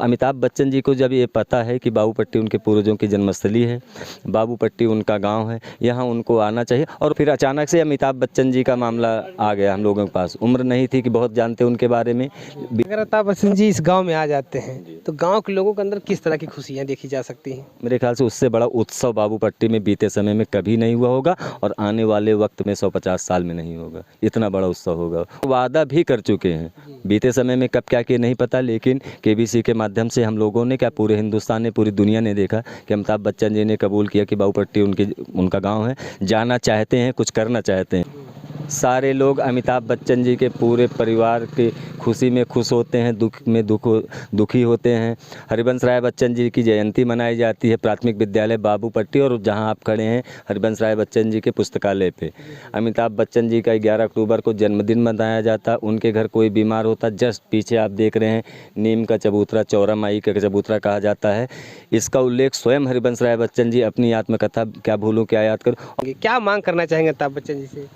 अमिताभ बच्चन जी को जब ये पता है कि बाबूपट्टी उनके पूर्वजों की जन्मस्थली है, बाबूपट्टी उनका गांव है, यहाँ उनको आना चाहिए। और फिर अचानक से अमिताभ बच्चन जी का मामला आ गया हम लोगों के पास। उम्र नहीं थी कि बहुत जानते उनके बारे में। अगर अमिताभ बच्चन जी इस गांव में आ जाते हैं तो गांव के लोगों के अंदर किस तरह की खुशियां देखी जा सकती हैं? मेरे ख्याल से उससे बड़ा उत्सव बाबूपट्टी में बीते समय में कभी नहीं हुआ होगा और आने वाले वक्त में 150 साल में नहीं होगा। इतना बड़ा उत्सव होगा। वादा भी कर चुके हैं, बीते समय में कब क्या किए नहीं पता, लेकिन केबीसी के माध्यम से हम लोगों ने, क्या पूरे हिंदुस्तान ने, पूरी दुनिया ने देखा कि अमिताभ बच्चन जी ने कबूल किया कि बाबूपट्टी उनका गाँव है, जाना चाहते हैं, कुछ करना चाहते हैं। सारे लोग अमिताभ बच्चन जी के पूरे परिवार की खुशी में खुश होते हैं, दुख में दुखी होते हैं। हरिवंश राय बच्चन जी की जयंती मनाई जाती है प्राथमिक विद्यालय बाबूपट्टी, और जहां आप खड़े हैं हरिवंश राय बच्चन जी के पुस्तकालय पे। अमिताभ बच्चन जी का 11 अक्टूबर को जन्मदिन मनाया जाता। उनके घर कोई बीमार होता, जस्ट पीछे आप देख रहे हैं नीम का चबूतरा, चौरा माई का चबूतरा कहा जाता है। इसका उल्लेख स्वयं हरिवंश राय बच्चन जी अपनी आत्मकथा क्या भूलूं क्या याद करूं। क्या मांग करना चाहेंगे अमिताभ बच्चन जी से?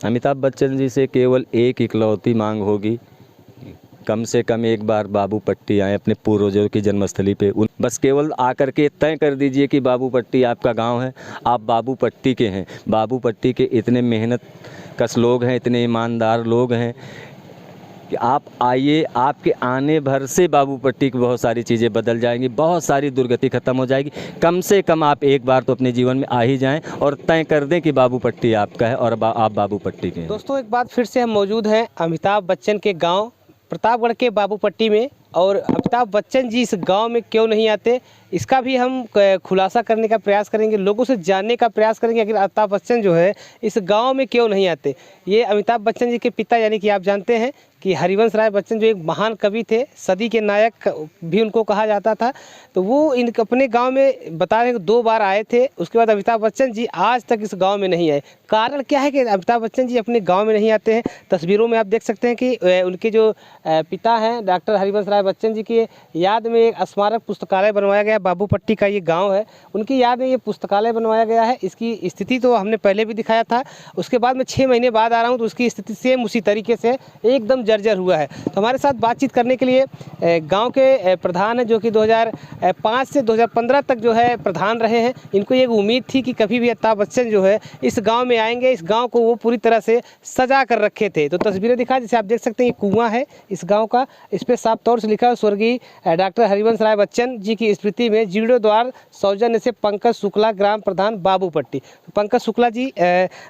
अमिताभ बच्चन जी से केवल एक इकलौती मांग होगी, कम से कम एक बार बाबूपट्टी आए अपने पूर्वजों की जन्मस्थली पे। बस केवल आकर के तय कर दीजिए कि बाबूपट्टी आपका गांव है, आप बाबूपट्टी के हैं। बाबूपट्टी के इतने मेहनत कश लोग हैं, इतने ईमानदार लोग हैं कि आप आइए, आपके आने भर से बाबूपट्टी की बहुत सारी चीज़ें बदल जाएंगी, बहुत सारी दुर्गति ख़त्म हो जाएगी। कम से कम आप एक बार तो अपने जीवन में आ ही जाएं और तय कर दें कि बाबूपट्टी आपका है और आप बाबूपट्टी के हैं। दोस्तों, एक बार फिर से हम मौजूद हैं अमिताभ बच्चन के गांव प्रतापगढ़ के बाबूपट्टी में, और अमिताभ बच्चन जी इस गांव में क्यों नहीं आते, इसका भी हम खुलासा करने का प्रयास करेंगे, लोगों से जानने का प्रयास करेंगे कि अमिताभ बच्चन जो है इस गांव में क्यों नहीं आते। ये अमिताभ बच्चन जी के पिता, यानी कि आप जानते हैं कि हरिवंश राय बच्चन जो एक महान कवि थे, सदी के नायक भी उनको कहा जाता था, तो वो अपने गांव में बता रहे हैं कि 2 बार आए थे। उसके बाद अमिताभ बच्चन जी आज तक इस गांव में नहीं आए। कारण क्या है कि अमिताभ बच्चन जी अपने गांव में नहीं आते हैं? तस्वीरों में आप देख सकते हैं कि उनके जो पिता हैं डॉक्टर हरिवंश राय बच्चन जी की याद में एक स्मारक पुस्तकालय बनवाया गया। बाबूपट्टी का ये गाँव है, उनकी याद में ये पुस्तकालय बनवाया गया है। इसकी स्थिति तो हमने पहले भी दिखाया था। उसके बाद मैं 6 महीने बाद आ रहा हूँ तो उसकी स्थिति सेम उसी तरीके से एकदम जर्जर हुआ है। तो हमारे साथ बातचीत करने के लिए गांव के प्रधान हैं, जो कि 2005 से 2015 तक जो है प्रधान रहे हैं। इनको एक उम्मीद थी कि कभी भी अमिताभ बच्चन जो है इस गांव में आएंगे। इस गांव को वो पूरी तरह से सजा कर रखे थे। तो तस्वीरें दिखा, जैसे आप देख सकते हैं ये कुआं है इस गाँव का, इस पर साफ तौर से लिखा है स्वर्गीय डॉक्टर हरिवंश राय बच्चन जी की स्मृति में जीर्णोद्धार सौजन्य से पंकज शुक्ला ग्राम प्रधान बाबूपट्टी। तो पंकज शुक्ला जी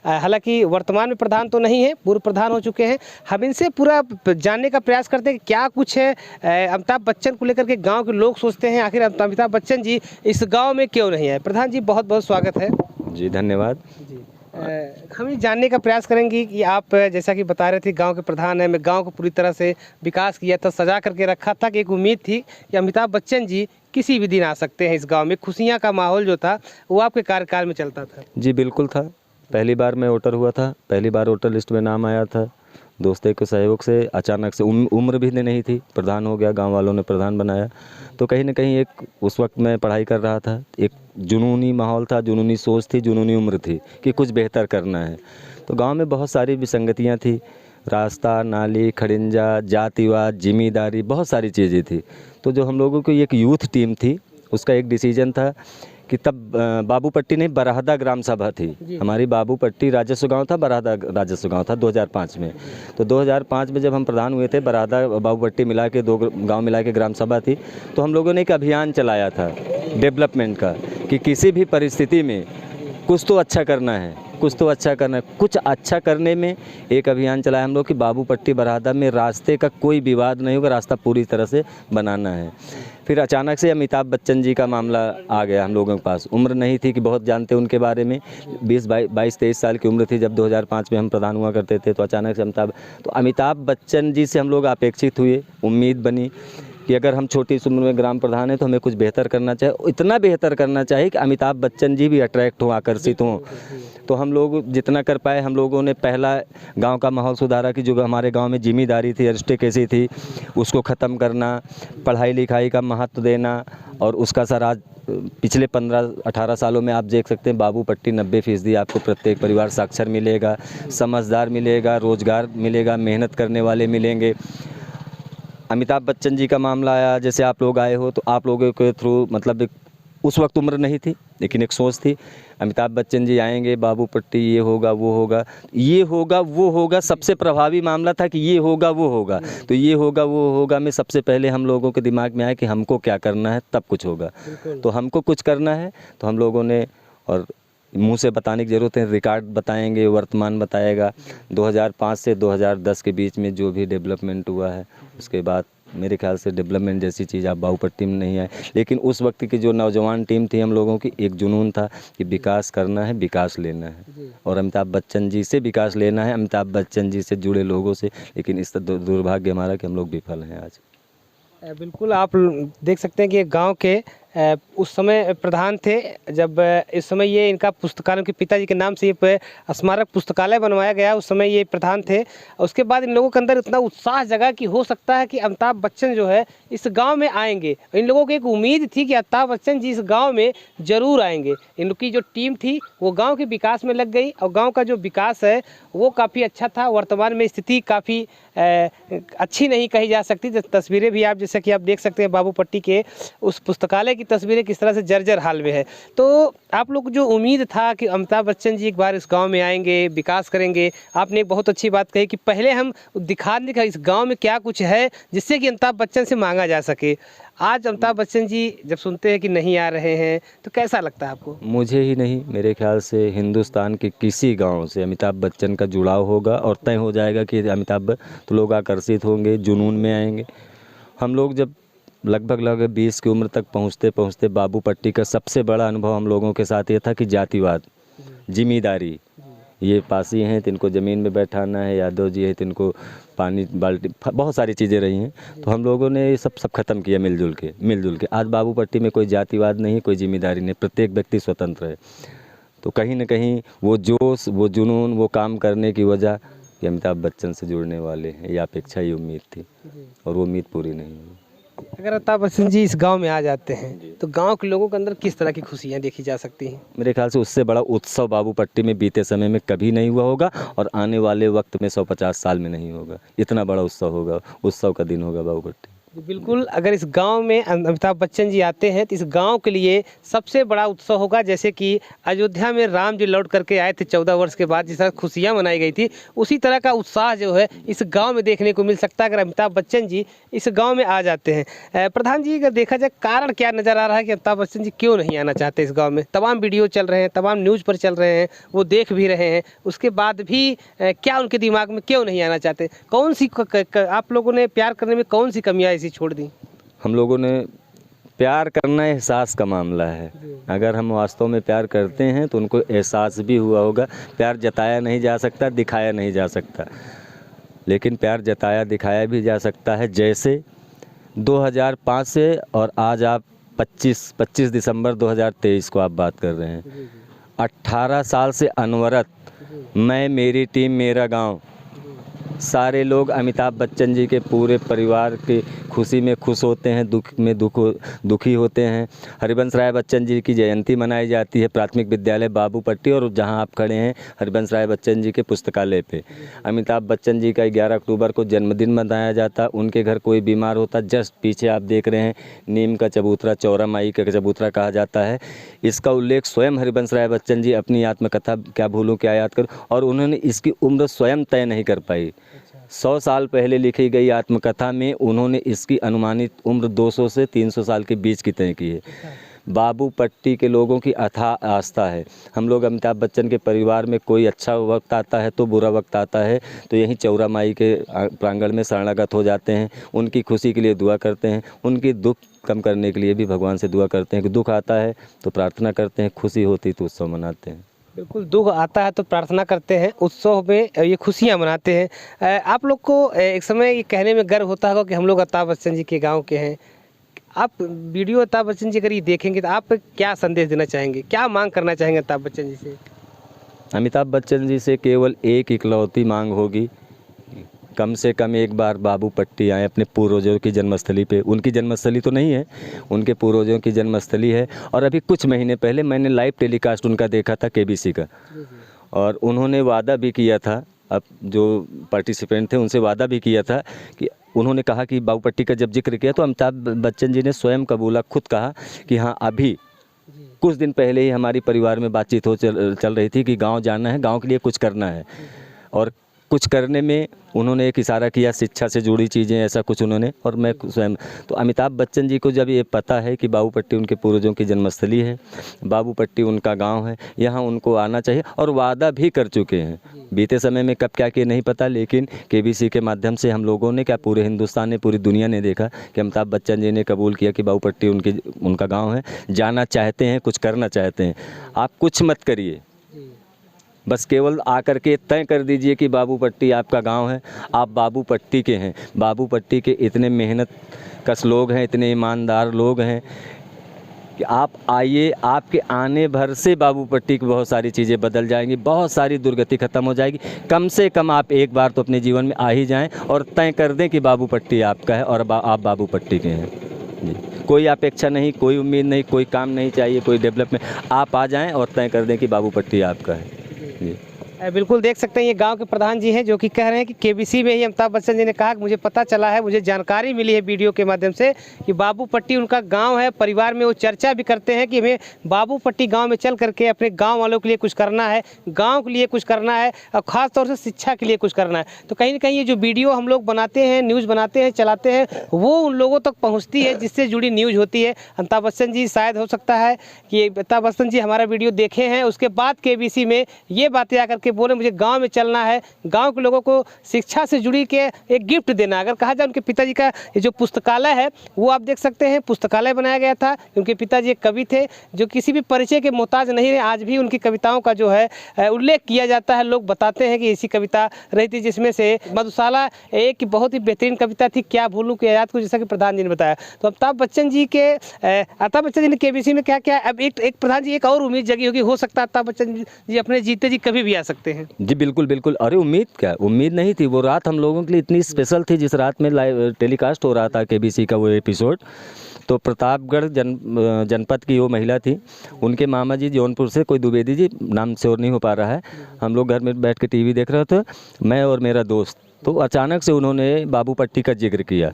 हालांकि वर्तमान में प्रधान तो नहीं है, पूर्व प्रधान हो चुके हैं। हम इनसे पूरा जानने का प्रयास करते हैं कि क्या कुछ है अमिताभ बच्चन को लेकर के गांव के लोग सोचते हैं, आखिर अमिताभ बच्चन जी इस गांव में क्यों नहीं आए। प्रधान जी, बहुत बहुत स्वागत है। जी धन्यवाद जी। हम ये जानने का प्रयास करेंगे कि आप जैसा कि बता रहे थे गांव के प्रधान हैं, मैं गांव को पूरी तरह से विकास किया था, सजा करके रखा था, कि एक उम्मीद थी कि अमिताभ बच्चन जी किसी भी दिन आ सकते हैं इस गांव में। खुशियां का माहौल जो था वो आपके कार्यकाल में चलता था। जी बिल्कुल था। पहली बार मैं वोटर हुआ था, पहली बार वोटर लिस्ट में नाम आया था। दोस्तों के सहयोग से अचानक से उम्र भी नहीं थी, प्रधान हो गया, गांव वालों ने प्रधान बनाया। तो कहीं ना कहीं एक उस वक्त मैं पढ़ाई कर रहा था, एक जुनूनी माहौल था, जुनूनी सोच थी, जुनूनी उम्र थी कि कुछ बेहतर करना है। तो गांव में बहुत सारी विसंगतियां थी, रास्ता, नाली, खड़िंजा, जातिवाद, जिम्मेदारी, बहुत सारी चीज़ें थी। तो जो हम लोगों की एक यूथ टीम थी, उसका एक डिसीजन था कि तब बाबूपट्टी नहीं, बराहदा ग्राम सभा थी हमारी। बाबूपट्टी राजस्व गांव था, बराहदा राजस्व गांव था 2005 में। तो 2005 में जब हम प्रधान हुए थे, बराहदा बाबूपट्टी मिला के 2 गांव मिला के ग्राम सभा थी। तो हम लोगों ने एक अभियान चलाया था डेवलपमेंट का कि किसी भी परिस्थिति में कुछ तो अच्छा करना है, कुछ तो अच्छा करना है। कुछ अच्छा करने में एक अभियान चलाया हम लोग कि बाबूपट्टी बराहदा में रास्ते का कोई विवाद नहीं होगा, रास्ता पूरी तरह से बनाना है। फिर अचानक से अमिताभ बच्चन जी का मामला आ गया हम लोगों के पास। उम्र नहीं थी कि बहुत जानते उनके बारे में, 22-23 साल की उम्र थी जब 2005 में हम प्रधान हुआ करते थे। तो अचानक से अमिताभ बच्चन जी से हम लोग अपेक्षित हुए, उम्मीद बनी कि अगर हम छोटी उम्र में ग्राम प्रधान हैं तो हमें कुछ बेहतर करना चाहिए। इतना बेहतर करना चाहिए कि अमिताभ बच्चन जी भी अट्रैक्ट हों, आकर्षित हों। तो हम लोग जितना कर पाए, हम लोगों ने पहला गांव का माहौल सुधारा कि जो हमारे गांव में जिम्मेदारी थी, अरिस्टिकेसी थी, उसको ख़त्म करना, पढ़ाई लिखाई का महत्व देना। और उसका सर आज पिछले 15-18 सालों में आप देख सकते हैं बाबूपट्टी 90% आपको प्रत्येक परिवार साक्षर मिलेगा, समझदार मिलेगा, रोज़गार मिलेगा, मेहनत करने वाले मिलेंगे। अमिताभ बच्चन जी का मामला आया, जैसे आप लोग आए हो तो आप लोगों के थ्रू मतलब उस वक्त उम्र नहीं थी लेकिन एक सोच थी, अमिताभ बच्चन जी आएंगे, बाबू पट्टी, ये होगा वो होगा, ये होगा वो होगा, सबसे प्रभावी मामला था कि ये होगा वो होगा। तो ये होगा वो होगा में सबसे पहले हम लोगों के दिमाग में आया कि हमको क्या करना है तब कुछ होगा। तो हमको कुछ करना है तो हम लोगों ने, और मुंह से बताने की ज़रूरत है, रिकॉर्ड बताएंगे, वर्तमान बताएगा। 2005 से 2010 के बीच में जो भी डेवलपमेंट हुआ है, उसके बाद मेरे ख्याल से डेवलपमेंट जैसी चीज़ आप बाबूपट्टी में नहीं आए। लेकिन उस वक्त की जो नौजवान टीम थी हम लोगों की, एक जुनून था कि विकास करना है, विकास लेना है, और अमिताभ बच्चन जी से विकास लेना है, अमिताभ बच्चन जी से जुड़े लोगों से। लेकिन इस दुर्भाग्य हमारा कि हम लोग विफल हैं आज। बिल्कुल, आप देख सकते हैं कि ये गांव के उस समय प्रधान थे, जब इस समय ये इनका पुस्तकालय, उनके पिताजी के नाम से ये स्मारक पुस्तकालय बनवाया गया, उस समय ये प्रधान थे। उसके बाद इन लोगों के अंदर इतना उत्साह जगा कि हो सकता है कि अमिताभ बच्चन जो है इस गांव में आएंगे। इन लोगों को एक उम्मीद थी कि अमिताभ बच्चन जी इस गांव में ज़रूर आएंगे। इनकी जो टीम थी वो गाँव के विकास में लग गई, और गाँव का जो विकास है वो काफ़ी अच्छा था। वर्तमान में स्थिति काफ़ी अच्छी नहीं कही जा सकती। तस्वीरें भी आप जैसा कि आप देख सकते हैं, बाबूपट्टी के उस पुस्तकालय की तस्वीरें किस तरह से जर्जर हाल में है। तो आप लोग जो उम्मीद था कि अमिताभ बच्चन जी एक बार इस गांव में आएंगे, विकास करेंगे, आपने एक बहुत अच्छी बात कही कि पहले हम दिखा दें कि इस गांव में क्या कुछ है जिससे कि अमिताभ बच्चन से मांगा जा सके। आज अमिताभ बच्चन जी जब सुनते हैं कि नहीं आ रहे हैं तो कैसा लगता है आपको? मुझे ही नहीं, मेरे ख्याल से हिंदुस्तान के किसी गांव से अमिताभ बच्चन का जुड़ाव होगा और तय हो जाएगा कि अमिताभ, तो लोग आकर्षित होंगे, जुनून में आएंगे। हम लोग जब लगभग 20 की उम्र तक पहुंचते पहुंचते बाबूपट्टी का सबसे बड़ा अनुभव हम लोगों के साथ ये था कि जातिवाद, जिम्मेदारी, ये पासी हैं तो इनको ज़मीन में बैठाना है, यादव जी है तो इनको पानी बाल्टी, बहुत सारी चीज़ें रही हैं। तो हम लोगों ने ये सब ख़त्म किया मिलजुल के। आज बाबूपट्टी में कोई जातिवाद नहीं, कोई जिम्मेदारी नहीं, प्रत्येक व्यक्ति स्वतंत्र है। तो कहीं न कहीं वो जोश, वो जुनून, वो काम करने की वजह कि अमिताभ बच्चन से जुड़ने वाले हैं, ये अपेक्षा, ये उम्मीद थी, और वो उम्मीद पूरी नहीं हुई। अगर अमिताभ बच्चन जी इस गांव में आ जाते हैं तो गांव के लोगों के अंदर किस तरह की खुशियां देखी जा सकती हैं? मेरे ख्याल से उससे बड़ा उत्सव बाबूपट्टी में बीते समय में कभी नहीं हुआ होगा, और आने वाले वक्त में 150 साल में नहीं होगा। इतना बड़ा उत्सव होगा, उत्सव का दिन होगा बाबूपट्टी। बिल्कुल, अगर इस गांव में अमिताभ बच्चन जी आते हैं तो इस गांव के लिए सबसे बड़ा उत्सव होगा। जैसे कि अयोध्या में राम जी लौट करके आए थे 14 वर्ष के बाद, जिस तरह खुशियां मनाई गई थी, उसी तरह का उत्साह जो है इस गांव में देखने को मिल सकता है अगर अमिताभ बच्चन जी इस गांव में आ जाते हैं। प्रधान जी, अगर देखा जाए कारण क्या नज़र आ रहा है कि अमिताभ बच्चन जी क्यों नहीं आना चाहते इस गाँव में? तमाम वीडियो चल रहे हैं, तमाम न्यूज़ पर चल रहे हैं, वो देख भी रहे हैं, उसके बाद भी क्या उनके दिमाग में क्यों नहीं आना चाहते? कौन सी आप लोगों ने प्यार करने में कौन सी कमियाँ ऐसी छोड़ दी? हम लोगों ने प्यार करना एहसास का मामला है। अगर हम वास्तव में प्यार करते हैं तो उनको एहसास भी हुआ होगा। प्यार जताया नहीं जा सकता, दिखाया नहीं जा सकता, लेकिन प्यार जताया दिखाया भी जा सकता है। जैसे 2005 से और आज आप 25 दिसंबर 2023 को आप बात कर रहे हैं। 18 साल से अनवरत मैं, मेरी टीम, मेरा गांव, सारे लोग अमिताभ बच्चन जी के पूरे परिवार की खुशी में खुश होते हैं, दुख में दुखी होते हैं। हरिवंश राय बच्चन जी की जयंती मनाई जाती है प्राथमिक विद्यालय बाबूपट्टी, और जहां आप खड़े हैं हरिवंश राय बच्चन जी के पुस्तकालय पे। अमिताभ बच्चन जी का 11 अक्टूबर को जन्मदिन मनाया जाता। उनके घर कोई बीमार होता, जस्ट पीछे आप देख रहे हैं नीम का चबूतरा, चौरा माई का चबूतरा कहा जाता है। इसका उल्लेख स्वयं हरिवंश राय बच्चन जी अपनी आत्मकथा क्या भूलूं क्या याद करूं, और उन्होंने इसकी उम्र स्वयं तय नहीं कर पाई। 100 साल पहले लिखी गई आत्मकथा में उन्होंने इसकी अनुमानित उम्र 200 से 300 साल के बीच की तय की है। बाबूपट्टी के लोगों की अथाह आस्था है। हम लोग अमिताभ बच्चन के परिवार में कोई अच्छा वक्त आता है तो बुरा वक्त आता है तो यहीं चौरा माई के प्रांगण में शरणागत हो जाते हैं, उनकी खुशी के लिए दुआ करते हैं, उनकी दुख कम करने के लिए भी भगवान से दुआ करते हैं कि दुख आता है तो प्रार्थना करते हैं, खुशी होती तो उत्सव मनाते हैं। बिल्कुल, दुख आता है तो प्रार्थना करते हैं, उत्सव में ये खुशियां मनाते हैं। आप लोग को एक समय ये कहने में गर्व होता होगा कि हम लोग अमिताभ बच्चन जी के गांव के हैं। आप वीडियो अमिताभ बच्चन जी अगर ये देखेंगे तो आप क्या संदेश देना चाहेंगे, क्या मांग करना चाहेंगे अमिताभ बच्चन जी से? अमिताभ बच्चन जी से केवल एक इकलौती मांग होगी, कम से कम एक बार बाबूपट्टी आए, अपने पूर्वजों की जन्मस्थली पे। उनकी जन्मस्थली तो नहीं है, उनके पूर्वजों की जन्मस्थली है। और अभी कुछ महीने पहले मैंने लाइव टेलीकास्ट उनका देखा था केबीसी का, और उन्होंने वादा भी किया था, अब जो पार्टिसिपेंट थे उनसे वादा भी किया था कि उन्होंने कहा कि बाबूपट्टी का जब जिक्र किया तो अमिताभ बच्चन जी ने स्वयं कबूला, खुद कहा कि हाँ अभी कुछ दिन पहले ही हमारी परिवार में बातचीत चल रही थी कि गांव जाना है, गांव के लिए कुछ करना है। और कुछ करने में उन्होंने एक इशारा किया, शिक्षा से जुड़ी चीज़ें, ऐसा कुछ उन्होंने। और मैं स्वयं तो अमिताभ बच्चन जी को जब ये पता है कि बाबूपट्टी उनके पूर्वजों की जन्मस्थली है, बाबूपट्टी उनका गांव है, यहाँ उनको आना चाहिए, और वादा भी कर चुके हैं। बीते समय में कब क्या किए नहीं पता, लेकिन केबीसी के माध्यम से हम लोगों ने, क्या पूरे हिंदुस्तान ने, पूरी दुनिया ने देखा कि अमिताभ बच्चन जी ने कबूल किया कि बाबूपट्टी उनका गाँव है, जाना चाहते हैं, कुछ करना चाहते हैं। आप कुछ मत करिए, बस केवल आकर के तय कर दीजिए कि बाबूपट्टी आपका गांव है, आप बाबूपट्टी के हैं। बाबूपट्टी के इतने मेहनत कश लोग हैं, इतने ईमानदार लोग हैं कि आप आइए, आपके आने भर से बाबूपट्टी की बहुत सारी चीज़ें बदल जाएंगी, बहुत सारी दुर्गति ख़त्म हो जाएगी। कम से कम आप एक बार तो अपने जीवन में आ ही जाएं और तय कर दें कि बाबूपट्टी आपका है और आप बाबूपट्टी के हैं जी। कोई अपेक्षा नहीं, कोई उम्मीद नहीं, कोई काम नहीं चाहिए, कोई डेवलपमेंट, आप आ जाएं और तय कर दें कि बाबूपट्टी आपका है जी। बिल्कुल देख सकते हैं ये गांव के प्रधान जी हैं जो कि कह रहे हैं कि केबीसी में ही अमिताभ बच्चन जी ने कहा कि मुझे पता चला है, मुझे जानकारी मिली है वीडियो के माध्यम से कि बाबूपट्टी उनका गांव है। परिवार में वो चर्चा भी करते हैं कि हमें बाबूपट्टी गांव में चल करके अपने गांव वालों के लिए कुछ करना है, गांव के लिए कुछ करना है, और ख़ास तौर से शिक्षा के लिए कुछ करना है। तो कहीं ना कहीं ये जो वीडियो हम लोग बनाते हैं, न्यूज़ बनाते हैं, चलाते हैं, वो उन लोगों तक पहुँचती है जिससे जुड़ी न्यूज़ होती है। अमिताभ बच्चन जी शायद हो सकता है कि अमिताभ बच्चन जी हमारा वीडियो देखे हैं, उसके बाद केबीसी में ये बातें आकर के बोले मुझे गांव में चलना है, गांव के लोगों को शिक्षा से जुड़ी के एक गिफ्ट देना। अगर कहा जाए उनके पिताजी का ये जो पुस्तकालय है वो आप देख सकते हैं, पुस्तकालय बनाया गया था। उनके पिताजी एक कवि थे जो किसी भी परिचय के मोहताज नहीं रहे। आज भी उनकी कविताओं का जो है उल्लेख किया जाता है। लोग बताते हैं कि ऐसी कविता रही थी जिसमें से मधुशाला एक बहुत ही बेहतरीन कविता थी, क्या भूलूं कि याद को, जैसा कि प्रधान जी ने बताया। तो अमिताभ बच्चन जी ने केबीसी में क्या क्या, अब एक प्रधान जी एक और उम्मीद जगी होगी, हो सकता है अमिताभ बच्चन जी अपने जीते जी कभी भी आ सकते हैं जी। बिल्कुल बिल्कुल। अरे उम्मीद क्या, उम्मीद नहीं थी। वो रात हम लोगों के लिए इतनी स्पेशल थी, जिस रात में लाइव टेलीकास्ट हो रहा था केबीसी का वो एपिसोड। तो प्रतापगढ़ जनपद की वो महिला थी, उनके मामा जी जौनपुर से, कोई द्विवेदी जी, नाम से और नहीं हो पा रहा है। हम लोग घर में बैठ के टीवी देख रहे थे, मैं और मेरा दोस्त। तो अचानक से उन्होंने बाबूपट्टी का जिक्र किया,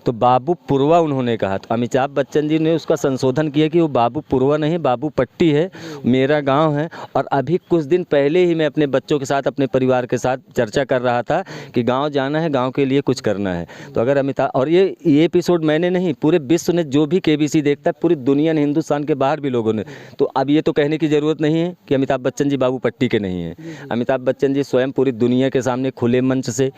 तो बाबूपुरवा उन्होंने कहा। तो अमिताभ बच्चन जी ने उसका संशोधन किया कि वो बाबूपुरवा नहीं, बाबूपट्टी है, मेरा गांव है। और अभी कुछ दिन पहले ही मैं अपने बच्चों के साथ, अपने परिवार के साथ चर्चा कर रहा था कि गांव जाना है, गांव के लिए कुछ करना है। तो अगर अमिताभ, और ये एपिसोड मैंने नहीं, पूरे विश्व ने, जो भी केबीसी देखता है, पूरी दुनिया ने, हिंदुस्तान के बाहर भी लोगों ने। तो अब ये तो कहने की ज़रूरत नहीं है कि अमिताभ बच्चन जी बाबूपट्टी के नहीं हैं। अमिताभ बच्चन जी स्वयं पूरी दुनिया के सामने खुले मंच से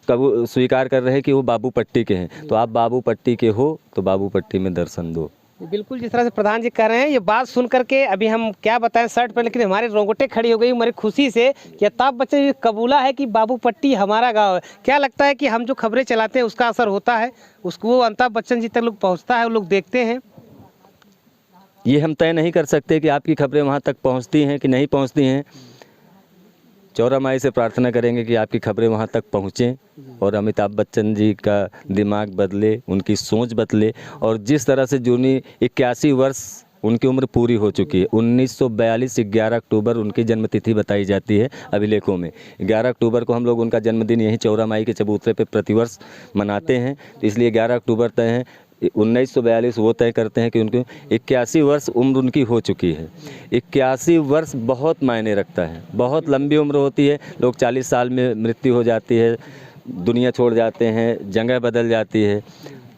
कब स्वीकार कर रहे हैं कि वो बाबूपट्टी के हैं। तो आप बाबूपट्टी के हो तो बाबूपट्टी में दर्शन दो। बिल्कुल, जिस तरह से प्रधान जी कह रहे हैं, ये बात सुन करके अभी हम क्या बताएं शर्ट पर, लेकिन हमारे रोंगटे खड़ी हो गई हमारी खुशी से कि अमिताभ बच्चन जी कबूला है कि बाबूपट्टी हमारा गांव है। क्या लगता है कि हम जो खबरें चलाते हैं उसका असर होता है, उसको वो अमिताभ बच्चन जी तक लोग पहुँचता है, वो लोग देखते हैं? ये हम तय नहीं कर सकते कि आपकी खबरें वहाँ तक पहुँचती हैं कि नहीं पहुँचती हैं। चौरा माई से प्रार्थना करेंगे कि आपकी खबरें वहाँ तक पहुँचें और अमिताभ बच्चन जी का दिमाग बदले, उनकी सोच बदले। और जिस तरह से जूनी 81 वर्ष उनकी उम्र पूरी हो चुकी है। 1942 11 अक्टूबर उनकी जन्मतिथि बताई जाती है अभिलेखों में। 11 अक्टूबर को हम लोग उनका जन्मदिन यहीं चौरा माई के चबूतरे पे प्रतिवर्ष मनाते हैं। तो इसलिए 11 अक्टूबर तय है। 1942 वो तय करते हैं कि उनको 81 वर्ष उम्र उनकी हो चुकी है। 81 वर्ष बहुत मायने रखता है, बहुत लंबी उम्र होती है। लोग 40 साल में मृत्यु हो जाती है, दुनिया छोड़ जाते हैं, जगह बदल जाती है।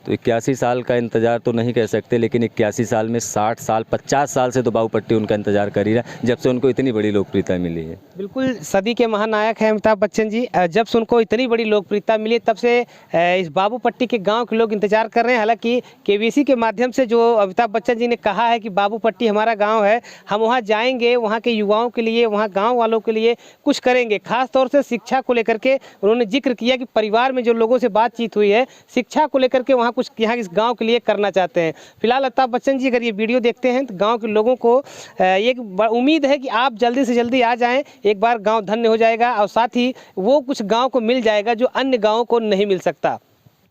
तो 81 साल का इंतज़ार तो नहीं कह सकते, लेकिन 81 साल में 60 साल 50 साल से तो बाबूपट्टी उनका इंतज़ार कर ही रहा, जब से उनको इतनी बड़ी लोकप्रियता मिली है। बिल्कुल, सदी के महानायक हैं अमिताभ बच्चन जी। जब से उनको इतनी बड़ी लोकप्रियता मिली, तब से इस बाबूपट्टी के गांव के लोग इंतजार कर रहे हैं। हालांकि केबीसी के माध्यम से जो अमिताभ बच्चन जी ने कहा है कि बाबूपट्टी हमारा गाँव है, हम वहाँ जाएंगे, वहाँ के युवाओं के लिए, वहाँ गाँव वालों के लिए कुछ करेंगे। खास तौर से शिक्षा को लेकर के उन्होंने जिक्र किया कि परिवार में जो लोगों से बातचीत हुई है, शिक्षा को लेकर के वहाँ कुछ यहाँ इस गांव के लिए करना चाहते हैं। फिलहाल अमिताभ बच्चन जी अगर ये वीडियो देखते हैं तो गांव के लोगों को एक उम्मीद है कि आप जल्दी से जल्दी आ जाएं, एक बार गांव धन्य हो जाएगा और साथ ही वो कुछ गांव को मिल जाएगा जो अन्य गांवों को नहीं मिल सकता।